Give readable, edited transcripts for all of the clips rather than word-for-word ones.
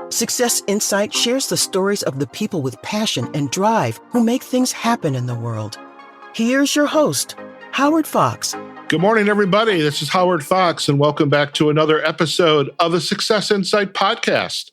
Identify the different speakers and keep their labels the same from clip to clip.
Speaker 1: Success Insight shares the stories of the people with passion and drive who make things happen in the world. Here's your host, Howard Fox.
Speaker 2: Good morning, everybody. This is Howard Fox, and welcome back to another episode of the Success Insight podcast.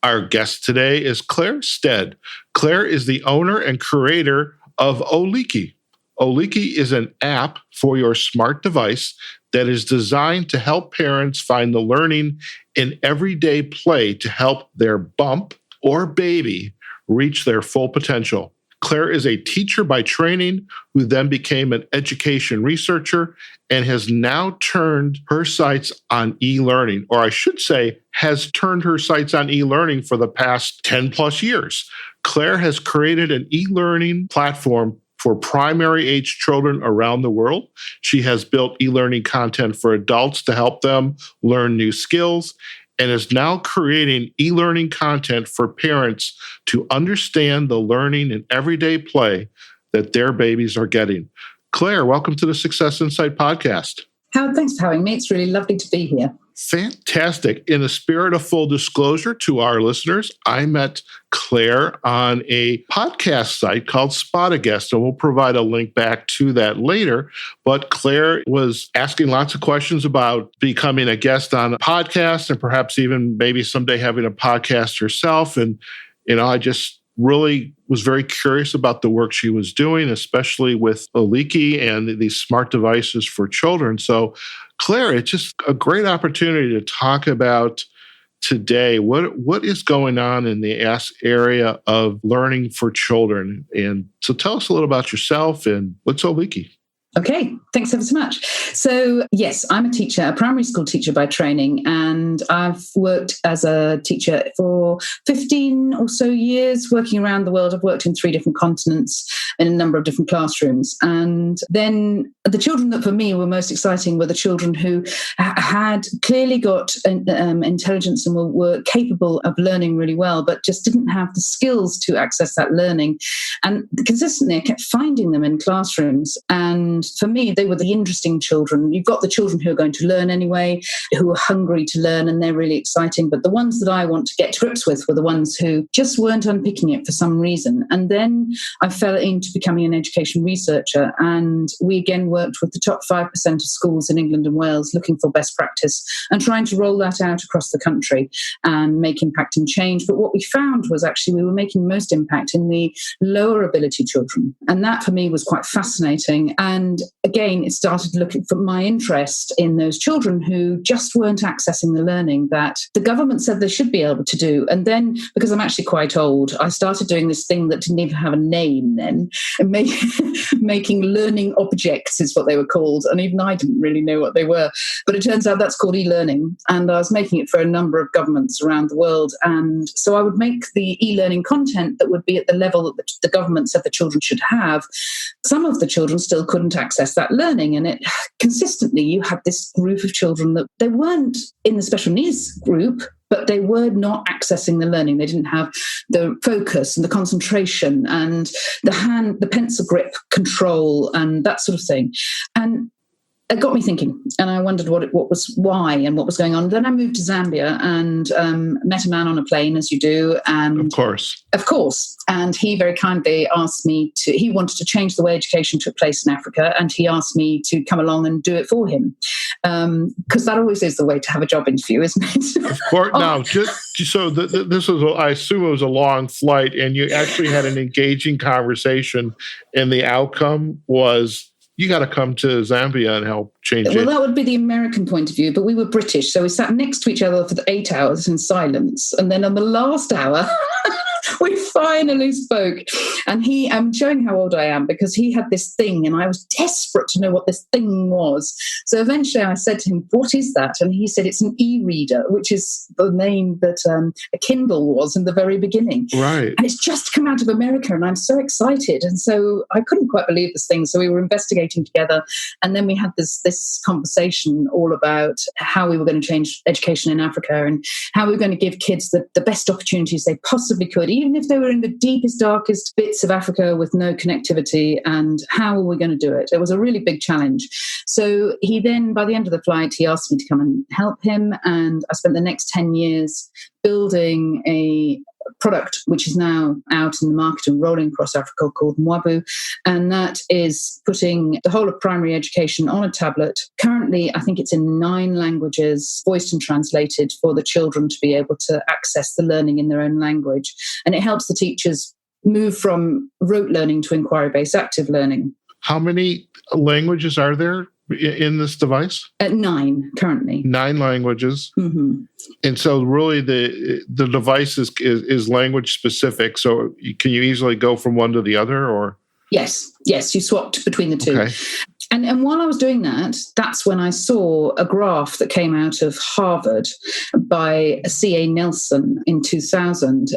Speaker 2: Our guest today is Clare Stead. Clare is the owner and creator of Oliiki. Oliiki is an app for your smart device that is designed to help parents find the learning in everyday play to help their bump or baby reach their full potential. Clare is a teacher by training who then became an education researcher and has now turned her sights on e-learning, or I should say, has turned her sights on e-learning for the past 10 plus years. Clare has created an e-learning platform for primary age children around the world. She has built e-learning content for adults to help them learn new skills and is now creating e-learning content for parents to understand the learning and everyday play that their babies are getting. Clare, welcome to the Success Insight podcast.
Speaker 3: Howard, thanks for having me. It's really lovely to be here.
Speaker 2: Fantastic. In the spirit of full disclosure to our listeners, I met Clare on a podcast site called Spot a Guest, and we'll provide a link back to that later. But Clare was asking lots of questions about becoming a guest on a podcast and perhaps even maybe someday having a podcast herself. And, I just really was very curious about the work she was doing, especially with Oliiki and these smart devices for children. So, Clare, it's just a great opportunity to talk about today what is going on in the area of learning for children. And so tell us a little about yourself and what's Oliiki?
Speaker 3: Okay, thanks ever so much. So, yes, I'm a teacher, a primary school teacher by training, and I've worked as a teacher for 15 or so years, working around the world. I've worked in 3 different continents in a number of different classrooms. And then the children that for me were most exciting were the children who had clearly got intelligence and were capable of learning really well, but just didn't have the skills to access that learning. And consistently, I kept finding them in classrooms. And for me, they were the interesting children. You've got the children who are going to learn anyway, who are hungry to learn, and they're really exciting. But the ones that I want to get to grips with were the ones who just weren't unpicking it for some reason. And then I fell into becoming an education researcher. And we again worked with the top 5% of schools in England and Wales, looking for best practice and trying to roll that out across the country and make impact and change. But what we found was actually we were making most impact in the lower ability children. And that for me was quite fascinating. And again, it started looking for my interest in those children who just weren't accessing the learning that the government said they should be able to do. And then, because I'm actually quite old, I started doing this thing that didn't even have a name then, and making learning objects is what they were called. And even I didn't really know what they were. But it turns out that's called e-learning. And I was making it for a number of governments around the world. And so I would make the e-learning content that would be at the level that the government said the children should have. Some of the children still couldn't access that learning. And it consistently, you had this group of children that they weren't in the special needs group, but they were not accessing the learning. They didn't have the focus and the concentration and the pencil grip control and that sort of thing. And it got me thinking, and I wondered why and what was going on. Then I moved to Zambia and met a man on a plane, as you do. And of course. And he very kindly asked me he wanted to change the way education took place in Africa. And he asked me to come along and do it for him. Because that always is the way to have a job interview, isn't it?
Speaker 2: Of course. Now, this was, I assume it was a long flight, and you actually had an engaging conversation, and the outcome was, you got to come to Zambia and help change it.
Speaker 3: Well, that would be the American point of view, but we were British. So we sat next to each other for 8 hours in silence. And then on the last hour, we finally spoke. And I'm showing how old I am because he had this thing and I was desperate to know what this thing was. So eventually I said to him, what is that? And he said, it's an e-reader, which is the name that a Kindle was in the very beginning.
Speaker 2: Right.
Speaker 3: And it's just come out of America and I'm so excited. And so I couldn't quite believe this thing. So we were investigating together. And then we had this conversation all about how we were going to change education in Africa and how we were going to give kids the best opportunities they possibly could, even if they were in the deepest, darkest bits of Africa with no connectivity, and how were we going to do it? It was a really big challenge. So he then, by the end of the flight, he asked me to come and help him. And I spent the next 10 years building a product which is now out in the market and rolling across Africa called Mwabu, and that is putting the whole of primary education on a tablet. Currently, I think it's in 9 languages, voiced and translated, for the children to be able to access the learning in their own language. And it helps the teachers move from rote learning to inquiry-based active learning.
Speaker 2: How many languages are there in this device?
Speaker 3: 9 currently.
Speaker 2: 9 languages.
Speaker 3: Mm-hmm.
Speaker 2: And so really the device is language specific. So can you easily go from one to the other, or? Yes,
Speaker 3: you swapped between the two.
Speaker 2: Okay.
Speaker 3: And while I was doing that, that's when I saw a graph that came out of Harvard by C.A. Nelson in 2000.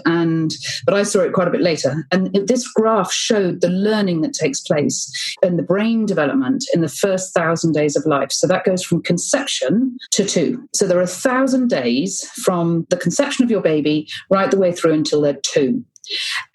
Speaker 3: But I saw it quite a bit later. And this graph showed the learning that takes place in the brain development in the first 1,000 days of life. So that goes from conception to 2. So there are 1,000 days from the conception of your baby right the way through until they're 2.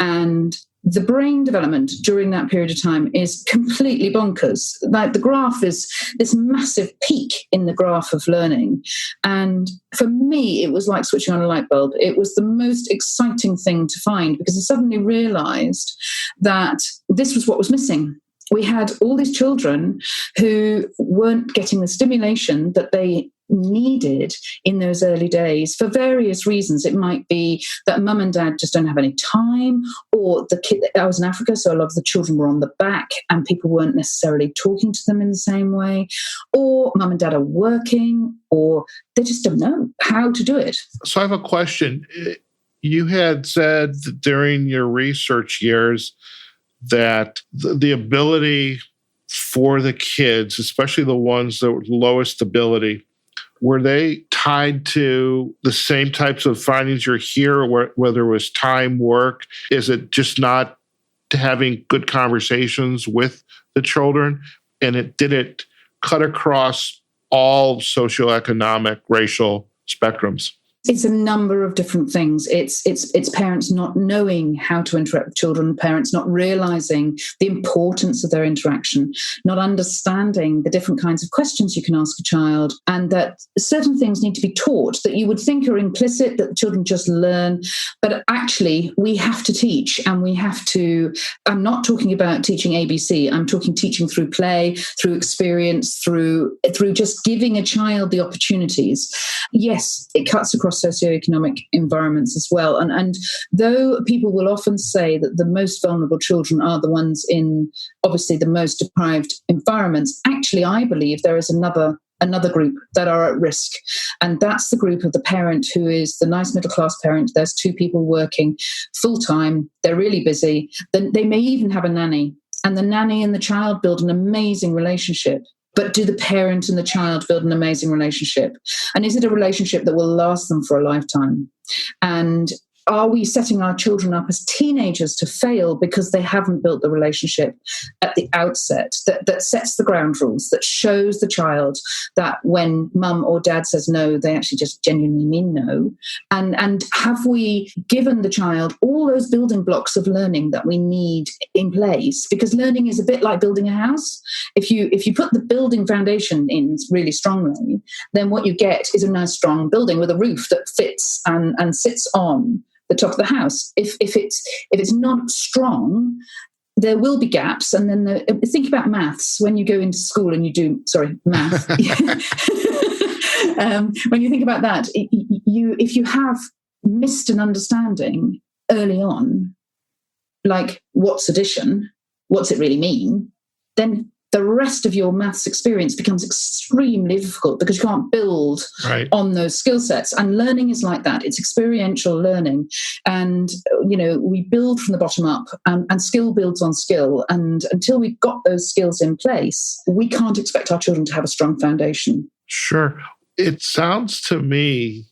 Speaker 3: And the brain development during that period of time is completely bonkers. Like, the graph is this massive peak in the graph of learning. And for me, it was like switching on a light bulb. It was the most exciting thing to find, because I suddenly realized that this was what was missing. We had all these children who weren't getting the stimulation that they needed in those early days for various reasons. It might be that mum and dad just don't have any time, or the kid. I was in Africa, so a lot of the children were on the back and people weren't necessarily talking to them in the same way, or mum and dad are working, or they just don't know how to do it.
Speaker 2: So I have a question. You had said during your research years that the ability for the kids, especially the ones that were lowest ability, were they tied to the same types of findings you're here, whether it was time, work? Is it just not having good conversations with the children? And did it cut across all socioeconomic, racial spectrums?
Speaker 3: It's a number of different things. It's parents not knowing how to interact with children, parents not realizing the importance of their interaction, not understanding the different kinds of questions you can ask a child, and that certain things need to be taught that you would think are implicit, that the children just learn. But actually, we have to teach, and we have to, I'm not talking about teaching ABC, I'm talking teaching through play, through experience, through just giving a child the opportunities. Yes, it cuts across socioeconomic environments as well. And though people will often say that the most vulnerable children are the ones in obviously the most deprived environments, actually I believe there is another group that are at risk. And that's the group of the parent who is the nice middle class parent. There's 2 people working full time. They're really busy. Then they may even have a nanny, and the nanny and the child build an amazing relationship. But do the parent and the child build an amazing relationship? And is it a relationship that will last them for a lifetime? And are we setting our children up as teenagers to fail because they haven't built the relationship at the outset that sets the ground rules, that shows the child that when mum or dad says no, they actually just genuinely mean no? And have we given the child all those building blocks of learning that we need in place? Because learning is a bit like building a house. If you put the building foundation in really strongly, then what you get is a nice strong building with a roof that fits and sits on the top of the house. If it's not strong, there will be gaps. And then think about maths. When you go into school and you do math, when you think about that, if you have missed an understanding early on, like what's addition, what's it really mean, then the rest of your maths experience becomes extremely difficult because you can't build on those skill sets. And learning is like that. It's experiential learning. And, we build from the bottom up, and skill builds on skill. And until we've got those skills in place, we can't expect our children to have a strong foundation.
Speaker 2: Sure. It sounds to me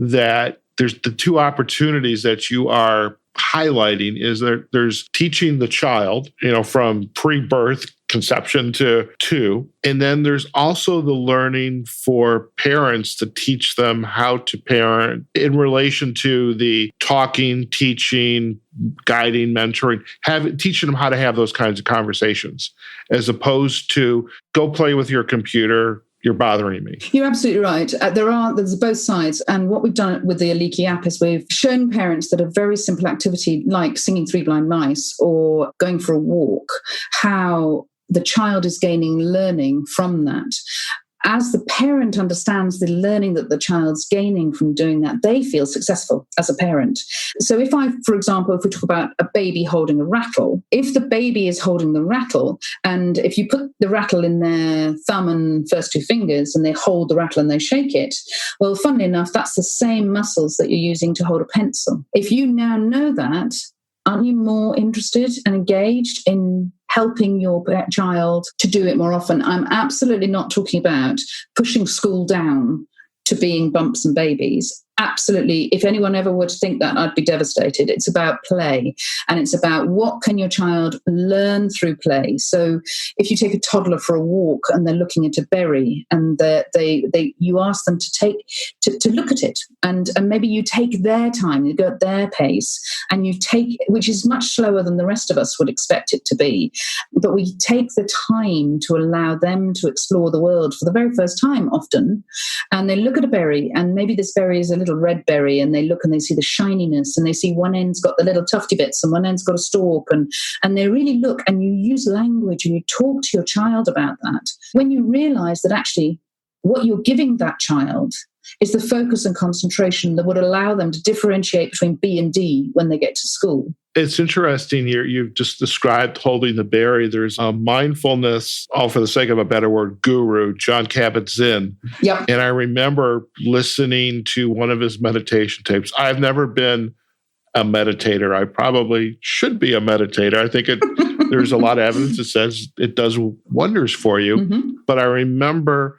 Speaker 2: that there's the 2 opportunities that you are highlighting. Is there's teaching the child, from pre-birth conception to 2. And then there's also the learning for parents to teach them how to parent in relation to the talking, teaching, guiding, mentoring, teaching them how to have those kinds of conversations, as opposed to go play with your computer, you're bothering me.
Speaker 3: You're absolutely right. There's both sides. And what we've done with the Oliiki app is we've shown parents that a very simple activity like singing Three Blind Mice or going for a walk, how the child is gaining learning from that. As the parent understands the learning that the child's gaining from doing that, they feel successful as a parent. So for example, if we talk about a baby holding a rattle, if the baby is holding the rattle, and if you put the rattle in their thumb and first two fingers and they hold the rattle and they shake it, well, funnily enough, that's the same muscles that you're using to hold a pencil. If you now know that, aren't you more interested and engaged in helping your child to do it more often? I'm absolutely not talking about pushing school down to being bumps and babies. Absolutely. If anyone ever were to think that, I'd be devastated. It's about play, and it's about what can your child learn through play. So if you take a toddler for a walk and they're looking at a berry and you ask them to look at it, and maybe you take their time, you go at their pace, and which is much slower than the rest of us would expect it to be. But we take the time to allow them to explore the world for the very first time often. And they look at a berry, and maybe this berry is a little red berry, and they look and they see the shininess, and they see one end's got the little tufty bits and one end's got a stalk, and they really look, and you use language and you talk to your child about that. When you realize that actually what you're giving that child is the focus and concentration that would allow them to differentiate between B and D when they get to school.
Speaker 2: It's interesting here. You've just described holding the berry. There's a mindfulness, all for the sake of a better word, guru, Jon Kabat-Zinn.
Speaker 3: Yep.
Speaker 2: And I remember listening to one of his meditation tapes. I've never been a meditator. I probably should be a meditator. I think there's a lot of evidence that says it does wonders for you.
Speaker 3: Mm-hmm.
Speaker 2: But I remember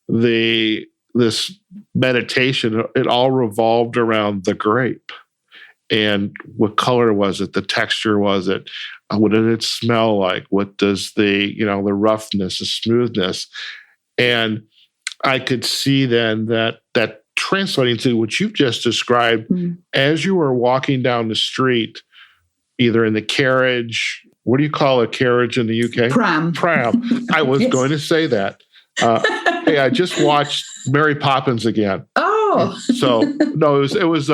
Speaker 2: this meditation, it all revolved around the grape. And what color was it? The texture was it? What did it smell like? What does the roughness, the smoothness? And I could see then that translating to what you've just described, as you were walking down the street, either in the carriage, what do you call a carriage in the UK?
Speaker 3: Pram.
Speaker 2: I was going to say that. Hey, I just watched Mary Poppins again.
Speaker 3: Oh,
Speaker 2: so no, it was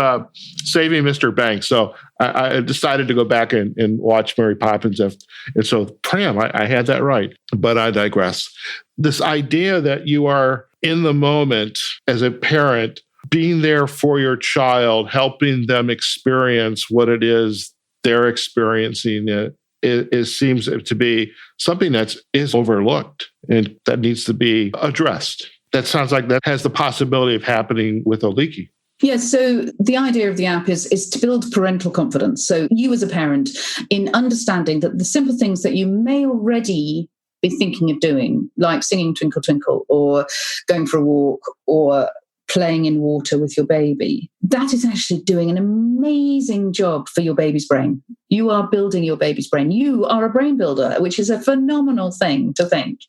Speaker 2: Saving Mr. Banks. So I decided to go back and watch Mary Poppins. And so Pram, I had that right, but I digress. This idea that you are in the moment as a parent, being there for your child, helping them experience what it is they're experiencing, it seems to be something that is overlooked and that needs to be addressed. That sounds like that has the possibility of happening with Oliiki.
Speaker 3: Yes, so the idea of the app is to build parental confidence. So you as a parent, in understanding that the simple things that you may already be thinking of doing, like singing Twinkle Twinkle or going for a walk or playing in water with your baby, that is actually doing an amazing job for your baby's brain. You are building your baby's brain. You are a brain builder, which is a phenomenal thing to think.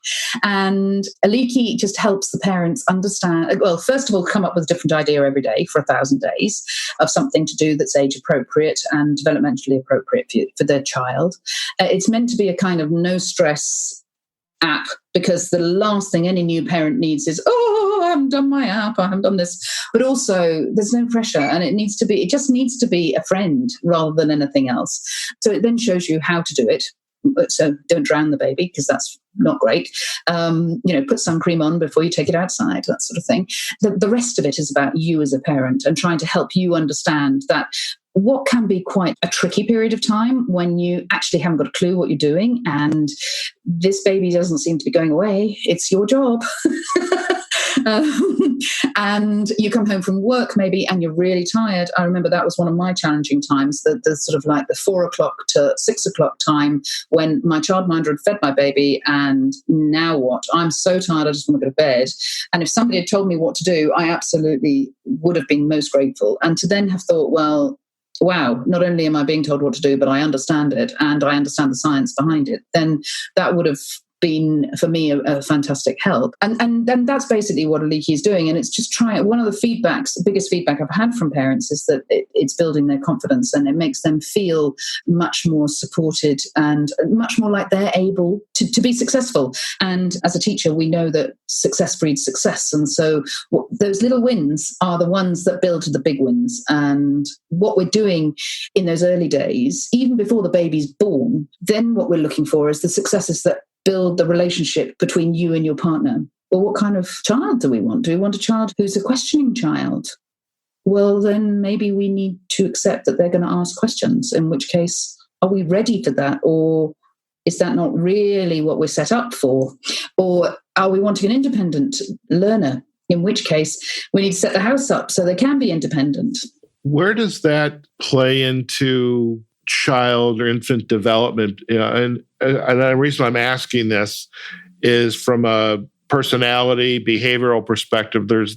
Speaker 3: And Oliiki just helps the parents understand, well, first of all, come up with a different idea every day for 1,000 days of something to do that's age appropriate and developmentally appropriate for their child. It's meant to be a kind of no stress app, because the last thing any new parent needs is, I haven't done my app, I haven't done this. But also there's no pressure, and it just needs to be a friend rather than anything else. So it then shows you how to do it. So don't drown the baby, because that's not great. Put sun cream on before you take it outside, that sort of thing. The rest of it is about you as a parent and trying to help you understand that what can be quite a tricky period of time when you actually haven't got a clue what you're doing, and this baby doesn't seem to be going away. It's your job. And you come home from work maybe and you're really tired. I remember that was one of my challenging times, the sort of like the 4 o'clock to 6 o'clock time when my childminder had fed my baby, and now what? I'm so tired, I just want to go to bed. And if somebody had told me what to do, I absolutely would have been most grateful. And to then have thought, well, wow, not only am I being told what to do, but I understand it and I understand the science behind it, then that would have been, for me, a fantastic help. And that's basically what Oliiki is doing. And it's just one of the biggest feedback I've had from parents is that it's building their confidence, and it makes them feel much more supported and much more like they're able to be successful. And as a teacher, we know that success breeds success. And so those little wins are the ones that build to the big wins. And what we're doing in those early days, even before the baby's born, then what we're looking for is the successes that build the relationship between you and your partner. Well, what kind of child do we want? Do we want a child who's a questioning child? Well, then maybe we need to accept that they're going to ask questions, in which case, are we ready for that? Or is that not really what we're set up for? Or are we wanting an independent learner, in which case we need to set the house up so they can be independent?
Speaker 2: Where does that play into child or infant development? And the reason I'm asking this is from a personality, behavioral perspective. There's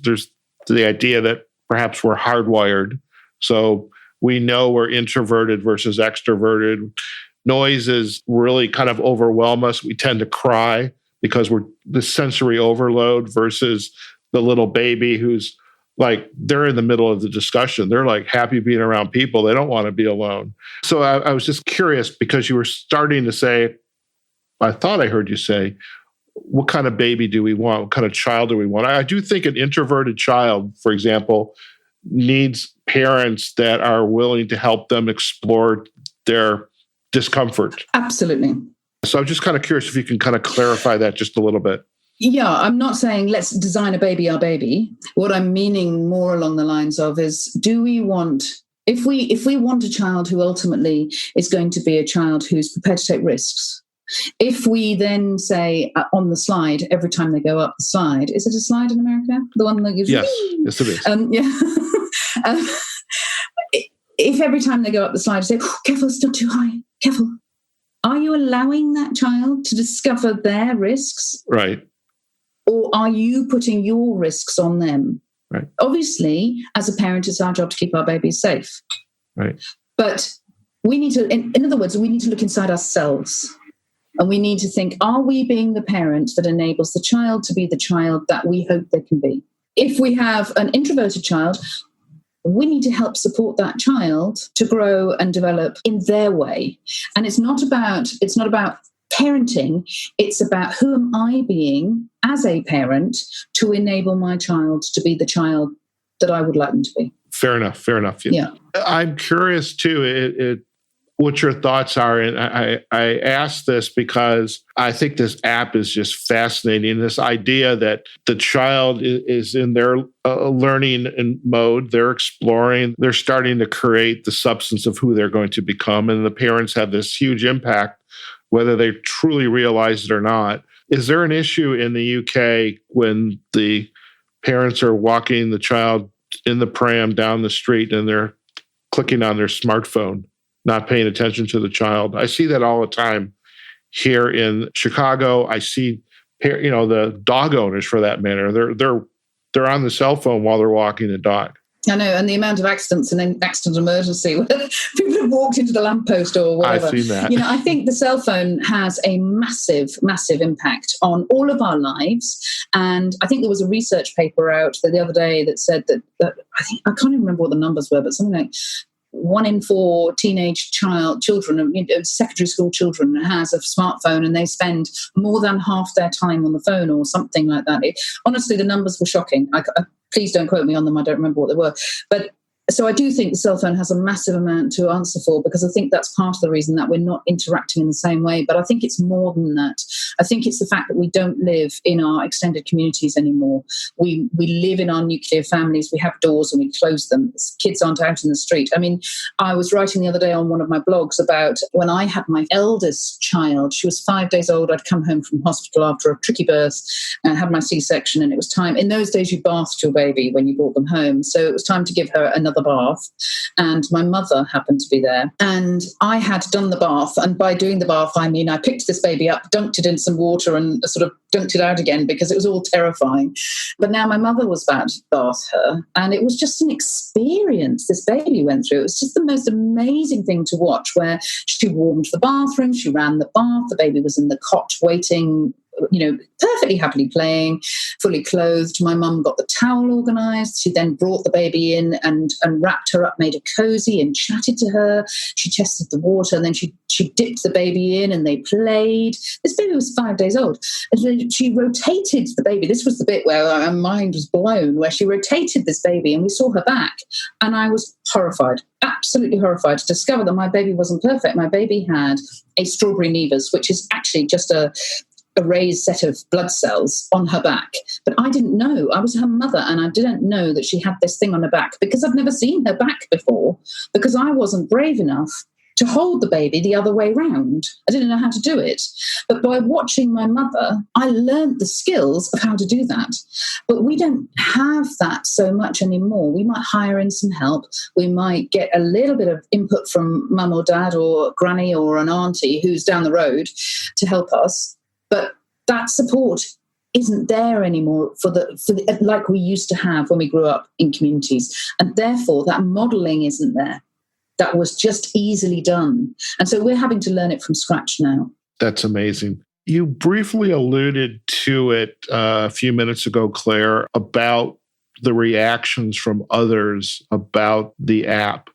Speaker 2: the idea that perhaps we're hardwired. So we know we're introverted versus extroverted. Noises really kind of overwhelm us. We tend to cry because we're the sensory overload versus the little baby who's like, they're in the middle of the discussion. They're like happy being around people. They don't want to be alone. So I was just curious because you were starting to say, I thought I heard you say, what kind of baby do we want? What kind of child do we want? I do think an introverted child, for example, needs parents that are willing to help them explore their discomfort.
Speaker 3: Absolutely.
Speaker 2: So I'm just kind of curious if you can kind of clarify that just a little bit.
Speaker 3: Yeah, I'm not saying let's design a baby our baby. What I'm meaning more along the lines of is, do we want, if we want a child who ultimately is going to be a child who's prepared to take risks, if we then say on the slide, every time they go up the slide, is it a slide in America? The one that gives
Speaker 2: Yes, it is.
Speaker 3: If every time they go up the slide, you say, oh, careful, it's not too high, careful. Are you allowing that child to discover their risks?
Speaker 2: Right.
Speaker 3: Or are you putting your risks on them?
Speaker 2: Right.
Speaker 3: Obviously, as a parent, it's our job to keep our babies safe.
Speaker 2: Right.
Speaker 3: But we need to, in other words, we need to look inside ourselves. And we need to think, are we being the parent that enables the child to be the child that we hope they can be? If we have an introverted child, we need to help support that child to grow and develop in their way. And it's not about parenting. It's about who am I being as a parent to enable my child to be the child that I would like them to be.
Speaker 2: Fair enough.
Speaker 3: Yeah.
Speaker 2: I'm curious too, what your thoughts are. And I ask this because I think this app is just fascinating. This idea that the child is in their learning mode, they're exploring, they're starting to create the substance of who they're going to become. And the parents have this huge impact, whether they truly realize it or not. Is there an issue in the UK when the parents are walking the child in the pram down the street and they're clicking on their smartphone, not paying attention to the child? I see that all the time here in Chicago. I see, the dog owners, for that matter, they're on the cell phone while they're walking the dog.
Speaker 3: I know, and the amount of accidents and then accident emergency where people have walked into the lamppost or whatever.
Speaker 2: I've seen that.
Speaker 3: I think the cell phone has a massive, massive impact on all of our lives. And I think there was a research paper out the other day that said that I can't even remember what the numbers were, but something like 1 in 4 teenage children, secondary school children, has a smartphone, and they spend more than half their time on the phone or something like that. Honestly, the numbers were shocking. Please don't quote me on them. I don't remember what they were. But so I do think the cell phone has a massive amount to answer for, because I think that's part of the reason that we're not interacting in the same way. But I think it's more than that. I think it's the fact that we don't live in our extended communities anymore. We live in our nuclear families. We have doors and we close them. Kids aren't out in the street. I mean, I was writing the other day on one of my blogs about when I had my eldest child. She was 5 days old. I'd come home from hospital after a tricky birth and had my C-section, and it was time. In those days, you bathed your baby when you brought them home. So it was time to give her another bath, and my mother happened to be there, and I had done the bath, and by doing the bath I mean I picked this baby up, dunked it in some water and sort of dunked it out again because it was all terrifying. But now my mother was about to bath her, and it was just an experience this baby went through. It was just the most amazing thing to watch, where she warmed the bathroom, she ran the bath, the baby was in the cot waiting perfectly happily playing, fully clothed. My mum got the towel organised. She then brought the baby in and wrapped her up, made her cosy and chatted to her. She tested the water, and then she dipped the baby in and they played. This baby was 5 days old. And then she rotated the baby. This was the bit where our mind was blown, where she rotated this baby and we saw her back. And I was horrified, absolutely horrified to discover that my baby wasn't perfect. My baby had a strawberry nevus, which is actually just a raised set of blood cells on her back. But I didn't know. I was her mother, and I didn't know that she had this thing on her back because I've never seen her back before, because I wasn't brave enough to hold the baby the other way round. I didn't know how to do it. But by watching my mother, I learned the skills of how to do that. But we don't have that so much anymore. We might hire in some help. We might get a little bit of input from mum or dad or granny or an auntie who's down the road to help us. But that support isn't there anymore for the like we used to have when we grew up in communities. And therefore, that modelling isn't there. That was just easily done. And so we're having to learn it from scratch now.
Speaker 2: That's amazing. You briefly alluded to it a few minutes ago, Claire, about the reactions from others about the app.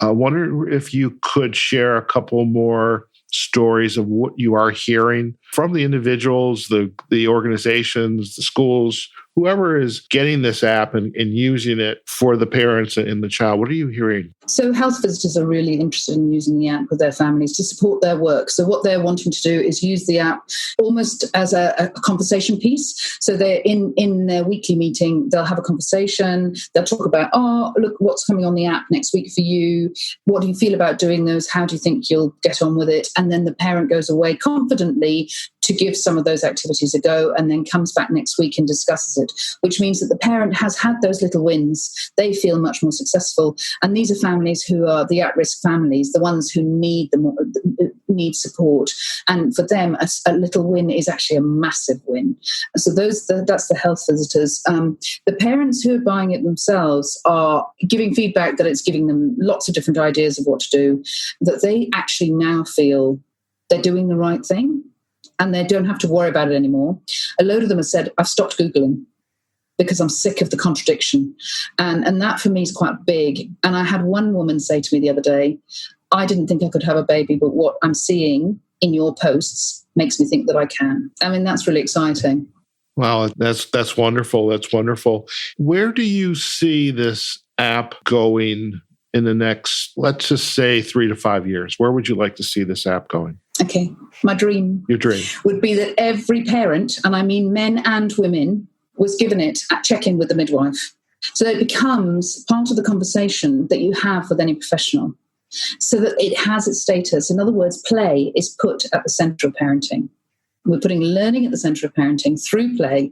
Speaker 2: I wonder if you could share a couple more stories of what you are hearing from the individuals, the organizations, the schools, whoever is getting this app and using it for the parents and the child. What are you hearing?
Speaker 3: So health visitors are really interested in using the app with their families to support their work. So what they're wanting to do is use the app almost as a conversation piece. So they're in their weekly meeting, they'll have a conversation. They'll talk about, look, what's coming on the app next week for you? What do you feel about doing those? How do you think you'll get on with it? And then the parent goes away confidently to give some of those activities a go, and then comes back next week and discusses it, which means that the parent has had those little wins. They feel much more successful. And these are families who are the at-risk families, the ones who need support. And for them, a little win is actually a massive win. So that's the health visitors. The parents who are buying it themselves are giving feedback that it's giving them lots of different ideas of what to do, that they actually now feel they're doing the right thing. And they don't have to worry about it anymore. A load of them have said, I've stopped Googling because I'm sick of the contradiction. And that for me is quite big. And I had one woman say to me the other day, I didn't think I could have a baby, but what I'm seeing in your posts makes me think that I can. I mean, that's really exciting.
Speaker 2: Wow, that's wonderful. That's wonderful. Where do you see this app going in the next, let's just say 3 to 5 years? Where would you like to see this app going?
Speaker 3: Okay, my dream.
Speaker 2: Your dream
Speaker 3: would be that every parent, and I mean men and women, was given it at check-in with the midwife. So that it becomes part of the conversation that you have with any professional, so that it has its status. In other words, play is put at the centre of parenting. We're putting learning at the centre of parenting through play.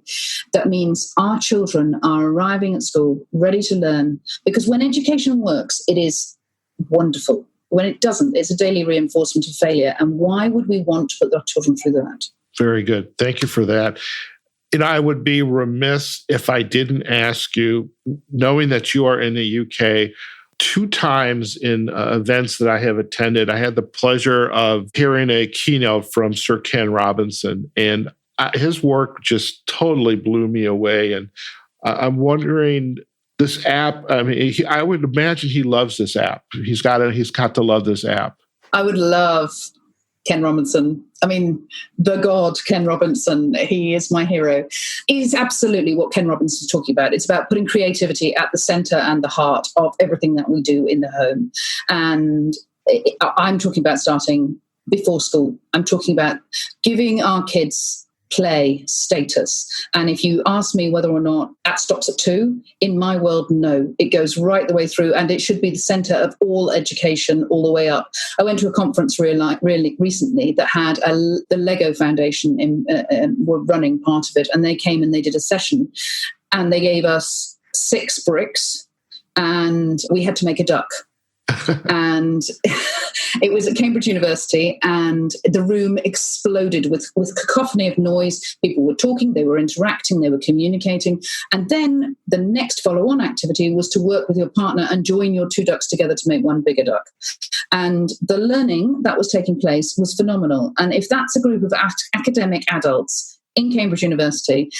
Speaker 3: That means our children are arriving at school ready to learn, because when education works, it is wonderful. When it doesn't, it's a daily reinforcement of failure. And why would we want to put our children through that? Very
Speaker 2: good. Thank you for that. I would be remiss if I didn't ask you, knowing that you are in the UK, 2 times in events that I have attended, I had the pleasure of hearing a keynote from Sir Ken Robinson, and his work just totally blew me away. And I'm wondering, this app, I mean, I would imagine he loves this app. He's got to love this app.
Speaker 3: I would love Ken Robinson. I mean, the God, Ken Robinson, he is my hero. He's absolutely what Ken Robinson is talking about. It's about putting creativity at the center and the heart of everything that we do in the home. And I'm talking about starting before school. I'm talking about giving our kids play status. And if you ask me whether or not that stops at 2, in my world, no, it goes right the way through, and it should be the center of all education all the way up. I went to a conference really recently that had the Lego Foundation were running part of it, and they came and they did a session, and they gave us 6 bricks, and we had to make a duck. And it was at Cambridge University, and the room exploded with cacophony of noise. People were talking, they were interacting, they were communicating. And then the next follow-on activity was to work with your partner and join your 2 ducks together to make one bigger duck. And the learning that was taking place was phenomenal. And if that's a group of academic adults in Cambridge University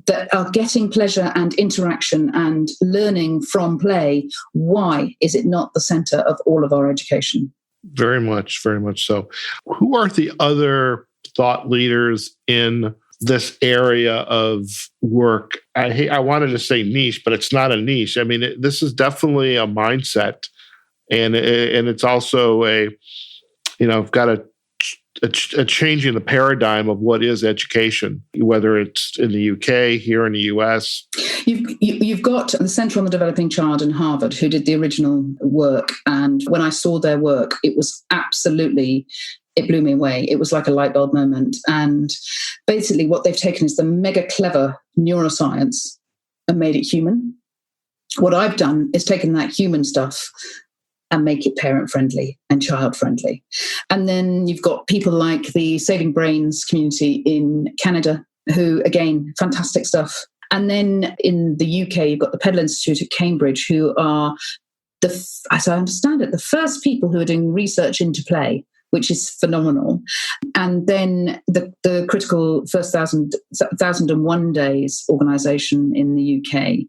Speaker 3: that are getting pleasure and interaction and learning from play, why is it not the center of all of our education?
Speaker 2: Very much so. Who are the other thought leaders in this area of work? I wanted to say niche, but it's not a niche. I mean, this is definitely a mindset, and it's also got a changing the paradigm of what is education, whether it's in the UK, here in the US.
Speaker 3: You've got the Centre on the Developing Child in Harvard, who did the original work. And when I saw their work, it blew me away. It was like a light bulb moment. And basically what they've taken is the mega clever neuroscience and made it human. What I've done is taken that human stuff and make it parent-friendly and child-friendly. And then you've got people like the Saving Brains community in Canada, who, again, fantastic stuff. And then in the UK, you've got the Peddle Institute at Cambridge, who are, as I understand it, the first people who are doing research into play, which is phenomenal. And then the critical First 1001 Days organisation in the UK,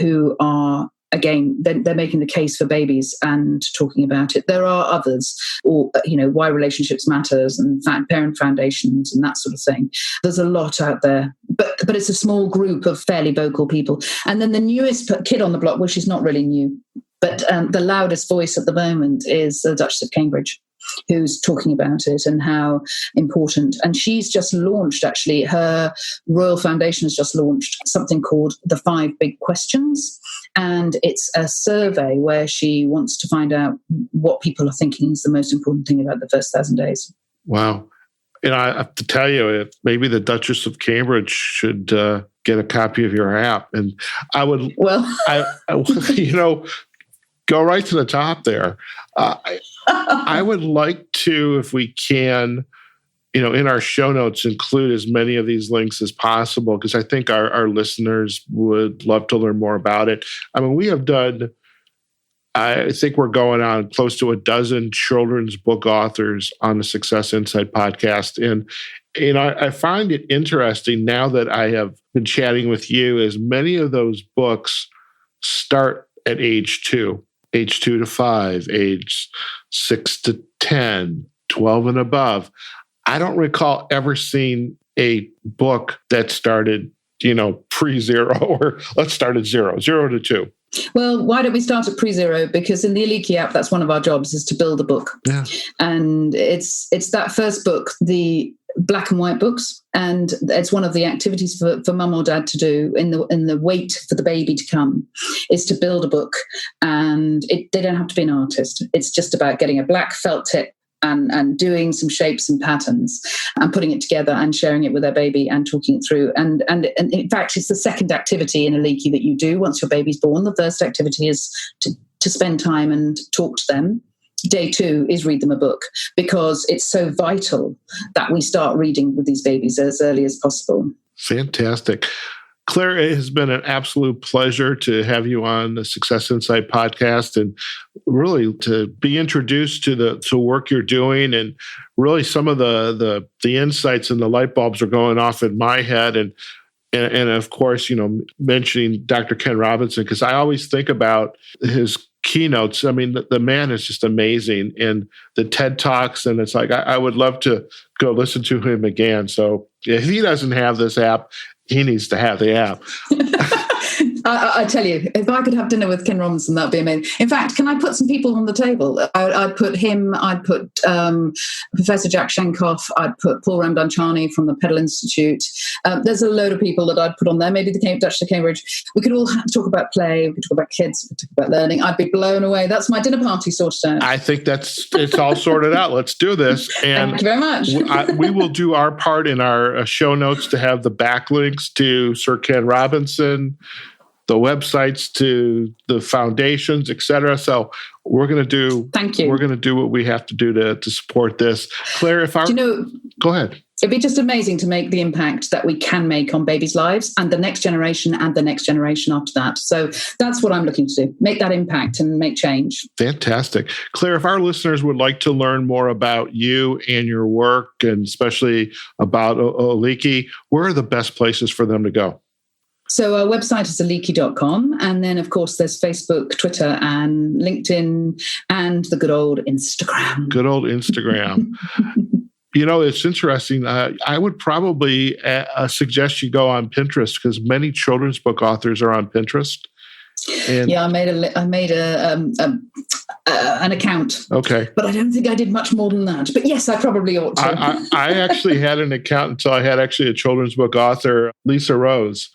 Speaker 3: who are, again, they're making the case for babies and talking about it. There are others, or why relationships matters and parent foundations and that sort of thing. There's a lot out there, but it's a small group of fairly vocal people. And then the newest kid on the block, which is not really new, but the loudest voice at the moment is the Duchess of Cambridge, who's talking about it and how important. And she's just launched, actually, her Royal Foundation has just launched something called the 5 Big Questions. And it's a survey where she wants to find out what people are thinking is the most important thing about the first 1,000 days.
Speaker 2: Wow. I have to tell you, maybe the Duchess of Cambridge should get a copy of your app. And I would, go right to the top there. I would like to, if we can, in our show notes, include as many of these links as possible, because I think our listeners would love to learn more about it. I mean, we have done, I think we're going on close to a dozen children's book authors on the Success Insight podcast. And I find it interesting now that I have been chatting with you, as many of those books start at age 2 to 5, age 6 to 10, 12 and above. I don't recall ever seeing a book that started, pre-zero, or let's start at 0 to 2.
Speaker 3: Well, why don't we start at pre-zero? Because in the Oliiki app, that's one of our jobs, is to build a book.
Speaker 2: Yeah.
Speaker 3: And it's that first book, the black and white books, and it's one of the activities for mum or dad to do in the wait for the baby to come, is to build a book. And they don't have to be an artist. It's just about getting a black felt tip and doing some shapes and patterns and putting it together and sharing it with their baby and talking it through. And in fact, it's the second activity in Oliiki that you do once your baby's born. The first activity is to spend time and talk to them. Day 2 is read them a book, because it's so vital that we start reading with these babies as early as possible.
Speaker 2: Fantastic. Clare, it has been an absolute pleasure to have you on the Success Insight podcast, and really to be introduced to the work you're doing, and really some of the insights and the light bulbs are going off in my head. And of course, mentioning Dr. Ken Robinson, because I always think about his keynotes. I mean, the man is just amazing, and the TED Talks, and it's like, I would love to go listen to him again. So if he doesn't have this app, he needs to have the app.
Speaker 3: I tell you, if I could have dinner with Ken Robinson, that'd be amazing. In fact, can I put some people on the table? I'd put him, I'd put Professor Jack Shenkoff, I'd put Paul Ramdanchani from the Peddle Institute. There's a load of people that I'd put on there, maybe the Duchess of Cambridge. We could all talk about play, we could talk about kids, we could talk about learning. I'd be blown away. That's my dinner party sorted out.
Speaker 2: I think it's all sorted out. Let's do this. And
Speaker 3: thank you very much.
Speaker 2: We will do our part in our show notes to have the backlinks to Sir Ken Robinson, the websites to the foundations, et cetera. So we're going to do.
Speaker 3: Thank you.
Speaker 2: We're going to do what we have to do to support this. Clare, go ahead.
Speaker 3: It'd be just amazing to make the impact that we can make on babies' lives and the next generation and the next generation after that. So that's what I'm looking to do, make that impact and make change.
Speaker 2: Fantastic. Claire, if our listeners would like to learn more about you and your work, and especially about Oliiki, where are the best places for them to go?
Speaker 3: So our website is Oliiki.com. And then, of course, there's Facebook, Twitter, and LinkedIn, and the good old Instagram.
Speaker 2: Good old Instagram. It's interesting. I would probably suggest you go on Pinterest, because many children's book authors are on Pinterest. And
Speaker 3: I made an account.
Speaker 2: Okay.
Speaker 3: But I don't think I did much more than that. But yes, I probably ought to.
Speaker 2: I actually had an account until I had actually a children's book author, Lisa Rose.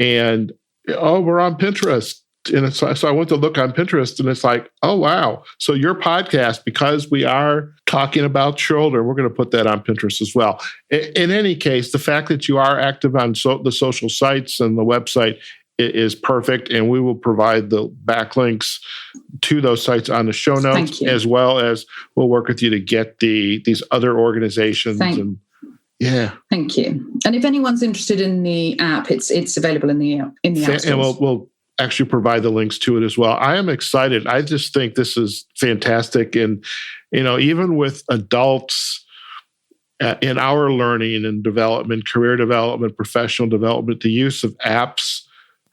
Speaker 2: And, we're on Pinterest. And so I went to look on Pinterest, and it's like, oh, wow. So your podcast, because we are talking about children, we're going to put that on Pinterest as well. In any case, the fact that you are active on the social sites and the website is perfect. And we will provide the backlinks to those sites on the show notes, as well as we'll work with you to get these other organizations. Yeah.
Speaker 3: Thank you. And if anyone's interested in the app, it's available in the app stores.
Speaker 2: And we'll actually provide the links to it as well. I am excited. I just think this is fantastic. And, even with adults in our learning and development, career development, professional development, the use of apps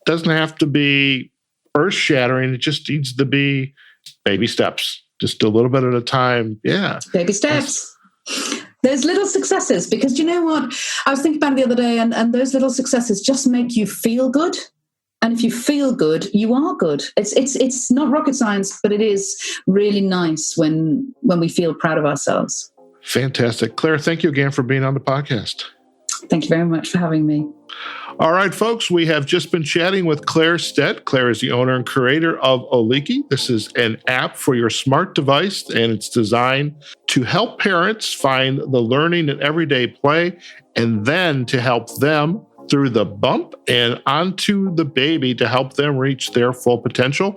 Speaker 2: doesn't have to be earth-shattering. It just needs to be baby steps, just a little bit at a time. Yeah.
Speaker 3: Baby steps. There's little successes, because you know what? I was thinking about it the other day, and those little successes just make you feel good. And if you feel good, you are good. It's not rocket science, but it is really nice when we feel proud of ourselves.
Speaker 2: Fantastic. Claire, thank you again for being on the podcast.
Speaker 3: Thank you very much for having me.
Speaker 2: All right, folks, we have just been chatting with Clare Stead. Claire is the owner and creator of Oliiki. This is an app for your smart device, and it's designed to help parents find the learning in everyday play, and then to help them through the bump and onto the baby to help them reach their full potential.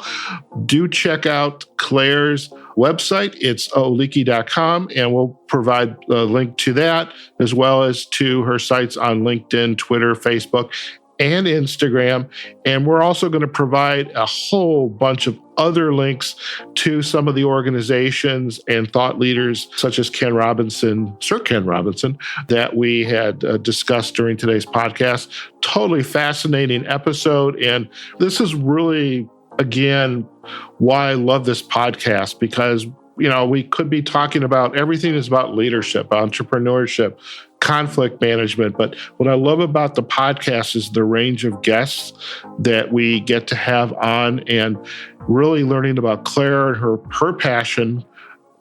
Speaker 2: Do check out Claire's website. It's Oliiki.com, and we'll provide a link to that, as well as to her sites on LinkedIn, Twitter, Facebook, and Instagram. And we're also going to provide a whole bunch of other links to some of the organizations and thought leaders, such as Sir Ken Robinson, that we had discussed during today's podcast. Totally fascinating episode. And this is really, again, why I love this podcast, because we could be talking about everything is about leadership, entrepreneurship, conflict management. But what I love about the podcast is the range of guests that we get to have on, and really learning about Claire and her passion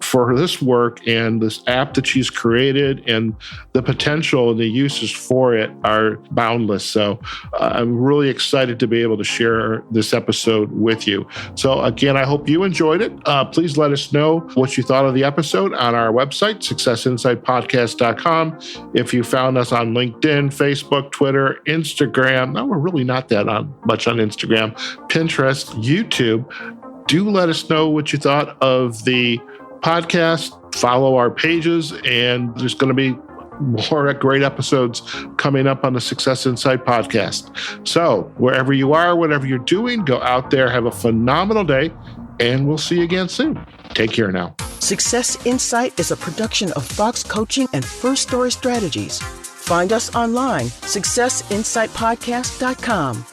Speaker 2: for this work and this app that she's created, and the potential and the uses for it are boundless. So I'm really excited to be able to share this episode with you. So again, I hope you enjoyed it. Please let us know what you thought of the episode on our website, successinsightpodcast.com. If you found us on LinkedIn, Facebook, Twitter, Instagram, no, we're really not that much on Instagram, Pinterest, YouTube. Do let us know what you thought of the podcast. Follow our pages, and there's going to be more great episodes coming up on the Success Insight podcast. So wherever you are, whatever you're doing, go out there, have a phenomenal day, and we'll see you again soon. Take care now.
Speaker 1: Success Insight is a production of Fox Coaching and First Story Strategies. Find us online, successinsightpodcast.com.